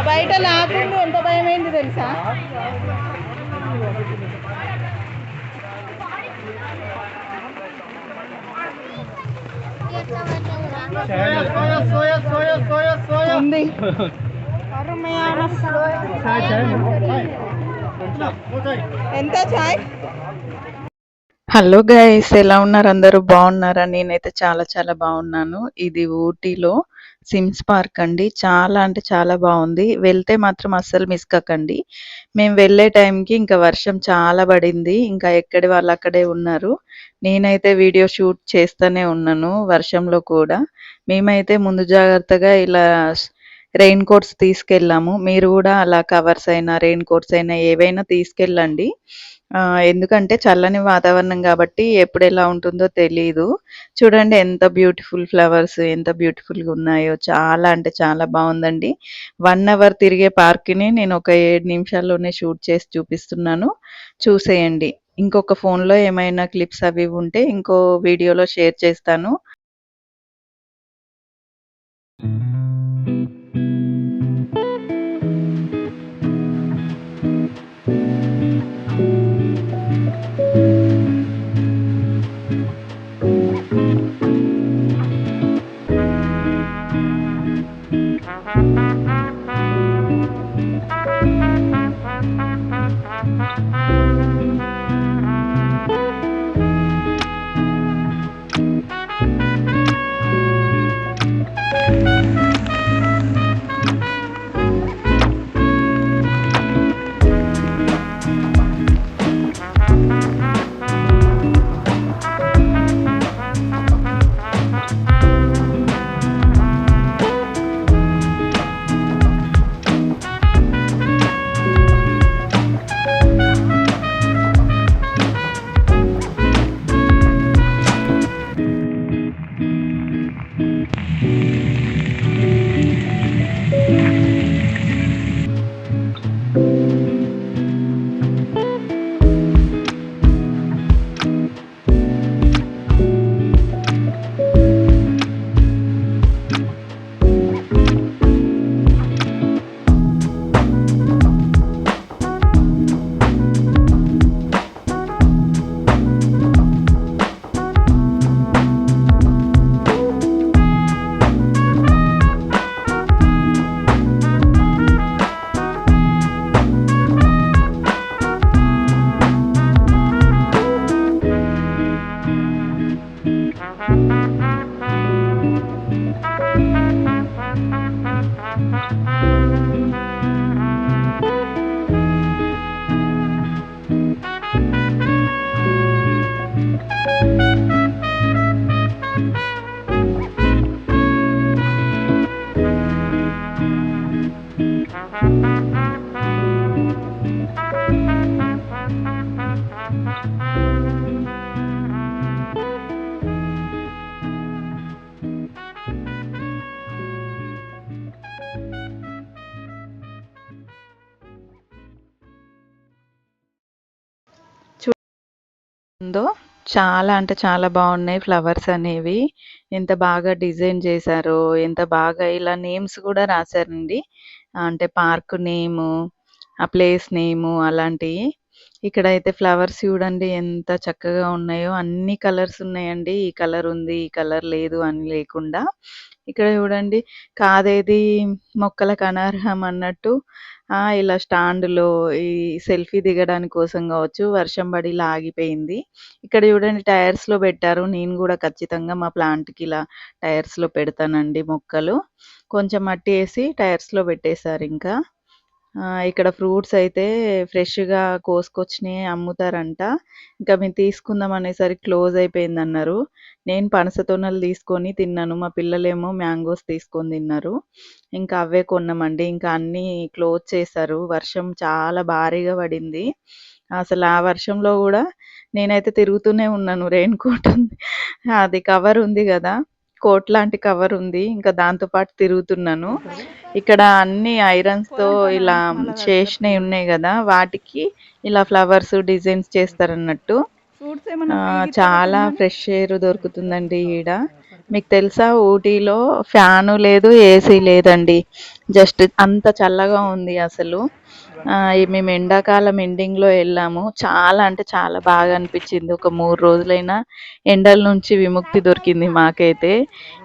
బయట లాక్కుంటూ ఎంత భయమైంది తెలుసా? ఉంది ఎంత చాయ్. హలో గైస్, ఎలా ఉన్నారు? అందరూ బాగున్నారా? నేనైతే చాలా చాలా బాగున్నాను. ఇది ఊటీలో సిమ్స్ పార్క్ అండి. చాలా అంటే చాలా బాగుంది. వెళ్తే మాత్రం అస్సలు మిస్ కాకండి. మేము వెళ్ళే టైంకి ఇంకా వర్షం చాలా పడింది. ఇంకా ఎక్కడి వాళ్ళు అక్కడే ఉన్నారు. నేనైతే వీడియో షూట్ చేస్తూనే ఉన్నాను వర్షంలో కూడా. మేమైతే ముందు జాగ్రత్తగా ఇలా రెయిన్ కోట్స్ తీసుకెళ్ళాము. మీరు కూడా అలా కవర్స్ అయినా రెయిన్ కోట్స్ అయినా ఏవైనా తీసుకెళ్ళండి. ఎందుకంటే చల్లని వాతావరణం కాబట్టి ఎప్పుడు ఎలా ఉంటుందో తెలీదు. చూడండి ఎంత బ్యూటిఫుల్ ఫ్లవర్స్ ఎంత బ్యూటిఫుల్గా ఉన్నాయో. చాలా అంటే చాలా బాగుందండి. 1 అవర్ తిరిగే పార్క్ని నేను ఒక 7 నిమిషాల్లోనే షూట్ చేసి చూపిస్తున్నాను, చూసేయండి. ఇంకొక ఫోన్లో ఏమైనా క్లిప్స్ అవి ఉంటే ఇంకో వీడియోలో షేర్ చేస్తాను. ఉందో చాలా అంటే చాలా బాగున్నాయి ఫ్లవర్స్ అనేవి. ఎంత బాగా డిజైన్ చేశారో, ఎంత బాగా ఇలా నేమ్స్ కూడా రాశారండి. అంటే పార్క్ నేము, ఆ ప్లేస్ నేము అలాంటివి. ఇక్కడైతే ఫ్లవర్స్ చూడండి ఎంత చక్కగా ఉన్నాయో. అన్ని కలర్స్ ఉన్నాయండి. ఈ కలర్ ఉంది, ఈ కలర్ లేదు అని లేకుండా. ఇక్కడ చూడండి, కాదేది మొక్కలకు అనర్హం అన్నట్టు ఇలా స్టాండ్‌లో ఈ సెల్ఫీ దిగడానికి కోసం కావచ్చు, వర్షం పడి ఇలా ఆగిపోయింది. ఇక్కడ చూడండి టైర్స్‌లో పెట్టారు. నేను కూడా ఖచ్చితంగా మా ప్లాంట్‌కి ఇలా టైర్స్‌లో పెడతానండి మొక్కలు. కొంచెం మట్టి ఏసి టైర్స్‌లో పెట్టేశారింకా. ఇక్కడ ఫ్రూట్స్ అయితే ఫ్రెష్‌గా కోసుకొచ్చినయి అమ్ముతారంట. ఇంకా మేము తీసుకుందాం అనేసరికి క్లోజ్ అయిపోయిందన్నారు. నేను పనస తొనలు తీసుకొని తిన్నాను. మా పిల్లలేమో మ్యాంగోస్ తీసుకొని తిన్నారు. ఇంకా అవే కొన్నామండి. ఇంకా అన్నీ క్లోజ్ చేశారు. వర్షం చాలా భారీగా పడింది. అసలు ఆ వర్షంలో గూడా నేనైతే తిరుగుతూనే ఉన్నాను. రెయిన్ కోట్ ఉంది. అది కవర్ ఉంది గదా! కోట్ లాంటి కవర్ ఉంది. ఇంకా దాంతో పాటు తిరుగుతున్నాను. ఇక్కడ అన్ని ఐరన్స్‌తో ఇలా చేసినయి ఉన్నాయి గదా! వాటికి ఇలా ఫ్లవర్స్ డిజైన్స్ చేస్తారన్నట్టు. ఫ్రూట్స్ ఏమన్నా చాలా ఫ్రెష్ ఎయిర్ దొరుకుతుందండి ఈడ. మీకు తెలుసా ఊటీలో ఫ్యాను లేదు, ఏసీ లేదండి. జస్ట్ అంత చల్లగా ఉంది అసలు. మేము ఎండాకాలం ఎండింగ్‌లో వెళ్ళాము. చాలా అంటే చాలా బాగా అనిపించింది. ఒక 3 రోజులైనా ఎండల నుంచి విముక్తి దొరికింది మాకైతే.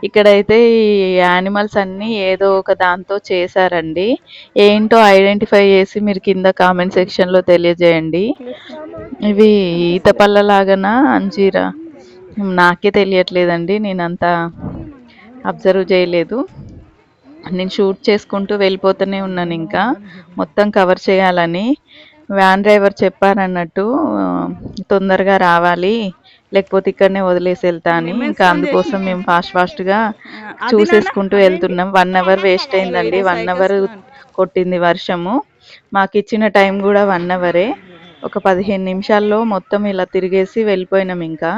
ఇక్కడైతే ఈ యానిమల్స్ అన్నీ ఏదో ఒక దాంతో చేశారండి. ఏంటో ఐడెంటిఫై చేసి మీరు కింద కామెంట్ సెక్షన్‌లో తెలియజేయండి. ఇవి ఈత పళ్ళలాగానా? అంజీరా? నాకే తెలియట్లేదండి. నేనంత అబ్జర్వ్ చేయలేదు. నేను షూట్ చేసుకుంటూ వెళ్ళిపోతూనే ఉన్నాను ఇంకా. మొత్తం కవర్ చేయాలని. వ్యాన్ డ్రైవర్ చెప్పారన్నట్టు తొందరగా రావాలి, లేకపోతే ఇక్కడనే వదిలేసి వెళ్తా అని. ఇంకా అందుకోసం మేము ఫాస్ట్‌గా చూసేసుకుంటూ వెళ్తున్నాం. 1 అవర్ వేస్ట్ అయిందండి. 1 అవర్ కొట్టింది వర్షము. మాకిచ్చిన టైం కూడా 1 అవరే. ఒక 15 నిమిషాల్లో మొత్తం ఇలా తిరిగేసి వెళ్ళిపోయినాం ఇంకా.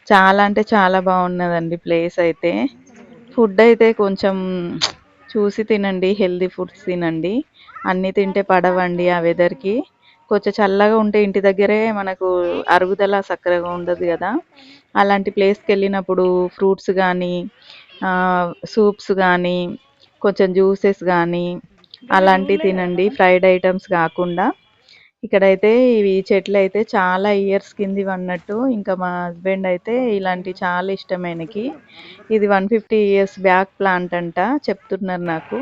చాలా అంటే చాలా బాగున్నదండి ప్లేస్ అయితే. ఫుడ్ అయితే కొంచెం చూసి తినండి, హెల్తీ ఫుడ్స్ తినండి. అన్నీ తింటే పడవండి ఆ వెదర్‌కి. కొంచెం చల్లగా ఉంటే ఇంటి దగ్గరే మనకు అరుగుదల సక్కరగా ఉండదు కదా! అలాంటి ప్లేస్‌కెళ్ళినప్పుడు ఫ్రూట్స్ గానీ, సూప్స్ గానీ, కొంచెం జ్యూసెస్ గానీ అలాంటివి తినండి. ఫ్రైడ్ ఐటెమ్స్ కాకుండా. ఇక్కడైతే ఇవి చెట్లయితే చాలా ఇయర్స్ కిందివి అన్నట్టు. ఇంకా మా హస్బెండ్ అయితే ఇలాంటివి చాలా ఇష్టం ఆయనకి. ఇది 150 ఇయర్స్ బ్యాక్ ప్లాంట్ అంట చెప్తున్నారు నాకు.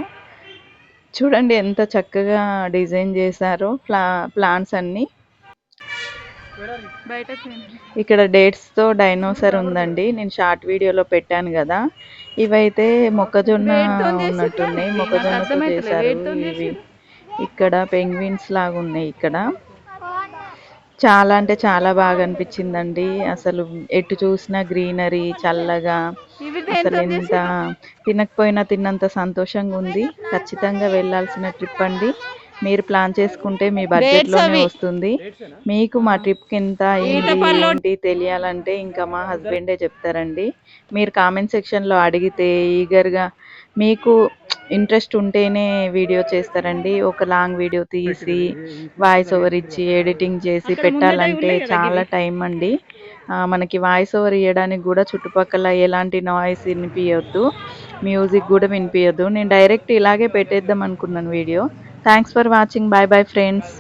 చూడండి ఎంత చక్కగా డిజైన్ చేశారో ప్లాంట్స్ అన్నీ. ఇక్కడ డేట్స్‌తో డైనోసార్ ఉందండి. నేను షార్ట్ వీడియోలో పెట్టాను కదా! ఇవైతే మొక్కజొన్న ఉన్నట్టున్నాయి. మొక్కజొన్నతో చేశారు ఇవి. ఇక్కడ పెంగ్విన్స్ లాగా ఉన్నాయి ఇక్కడ. చాలా అంటే చాలా బాగా అనిపించిందండి. అసలు ఎటు చూసినా గ్రీనరీ, చల్లగా, అసలు ఎంత తినకపోయినా తిన్నంత సంతోషంగా ఉంది. ఖచ్చితంగా వెళ్ళాల్సిన ట్రిప్ అండి. మీరు ప్లాన్ చేసుకుంటే మీ బడ్జెట్‌లోనే వస్తుంది. మీకు మా ట్రిప్‌కి ఎంత అయింది, ఏంటి తెలియాలంటే ఇంకా మా హస్బెండే చెప్తారండి. మీరు కామెంట్ సెక్షన్‌లో అడిగితే ఈగర్‌గా మీకు ఇంట్రెస్ట్ ఉంటేనే వీడియో చేస్తారండి. ఒక లాంగ్ వీడియో తీసి, వాయిస్ ఓవర్ ఇచ్చి, ఎడిటింగ్ చేసి పెట్టాలంటే చాలా టైం అండి. మనకి వాయిస్ ఓవర్ ఇయ్యడానికి కూడా చుట్టుపక్కల ఎలాంటి నాయిస్ వినిపియొద్దు. మ్యూజిక్ కూడా వినిపియద్దు. నేను డైరెక్ట్ ఇలాగే పెట్టేద్దాం అనుకున్నాను video. Thanks for watching. By bye friends.